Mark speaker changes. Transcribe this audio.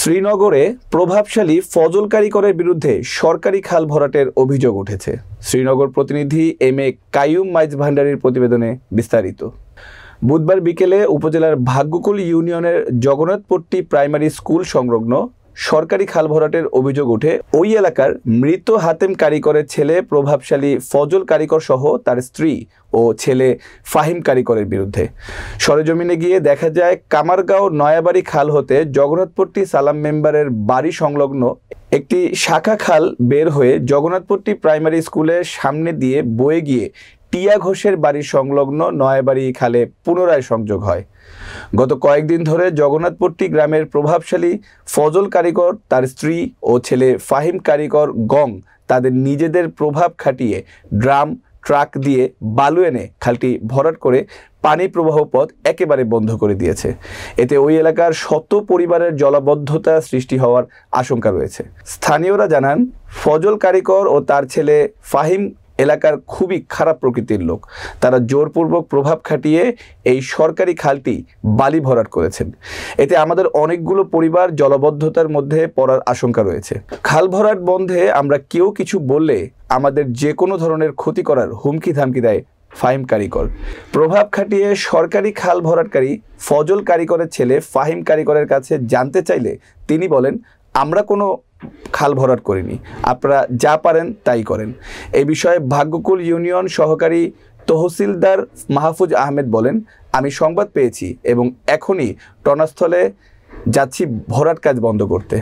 Speaker 1: শ্রীনগরে প্রভাবশালী ফজল কারিকরের বিরুদ্ধে সরকারি খাল ভরাটের অভিযোগ উঠেছে। শ্রীনগর প্রতিনিধি এম এ কাইয়ুম মাইজ ভান্ডারীর প্রতিবেদনে বিস্তারিত। বুধবার বিকেলে উপজেলার ভাগ্যকুল ইউনিয়নের জগন্নাথপট্টি প্রাইমারি স্কুল সংলগ্ন সরকারি খাল ভরাটের অভিযোগ ওঠে ওই এলাকার মৃত হাতেম কারিকরের ছেলে প্রভাবশালী ফজল কারিকর সহ তার স্ত্রী ও ছেলে ফাহিম কারিকরের বিরুদ্ধে। সরেজমিনে গিয়ে দেখা যায় কামারগাঁও নয়াবাড়ি খাল হতে জগন্নাথপট্টি সালাম মেম্বারের বাড়ি সংলগ্ন একটি শাখা খাল বের হয়ে জগন্নাথপট্টি প্রাইমারি স্কুলের সামনে দিয়ে বয়ে গিয়ে টিয়া ঘোষের বাড়ি সংলগ্ন নয়াবাড়ি খালে পুনরায় সংযোগ হয়। গত কয়েকদিন ধরে জগন্নাথপট্টি গ্রামের প্রভাবশালী ফজল কারিকর, তার স্ত্রী ও ছেলে ফাহিম কারিকর গং তাদের নিজেদের প্রভাব খাটিয়ে ড্রাম ট্রাক দিয়ে বালু এনে খালটি ভরাট করে পানি প্রবাহ পথ একেবারে বন্ধ করে দিয়েছে। এতে ওই এলাকার শত পরিবারের জলাবদ্ধতা সৃষ্টি হওয়ার আশঙ্কা রয়েছে। স্থানীয়রা জানান, ফজল কারিকর ও তার ছেলে ফাহিম এলাকার খুবই খারাপ প্রকৃতির লোক। তারা জোরপূর্বক প্রভাব খাটিয়ে এই সরকারি খালটি বালি ভরাট করেছেন। এতে আমাদের অনেকগুলো পরিবার জলাবদ্ধতার মধ্যে পড়ার আশঙ্কা রয়েছে। খাল ভরাট বন্ধে আমরা কেউ কিছু বললে আমাদের যে কোনো ধরনের ক্ষতি করার হুমকি ধামকি দেয় ফাহিম কারিকর। প্রভাব খাটিয়ে সরকারি খাল ভরাটকারী ফজল কারিকরের ছেলে ফাহিম কারিকরের কাছে জানতে চাইলে তিনি বলেন, আমরা কোনো খাল ভরাট করিনি, আপনারা যা পারেন তাই করেন। এই বিষয়ে ভাগ্যকুল ইউনিয়ন সহকারী তহসিলদার মাহফুজ আহমেদ বলেন, আমি সংবাদ পেয়েছি এবং এখনই টনাস্থলে যাচ্ছি ভরাট কাজ বন্ধ করতে।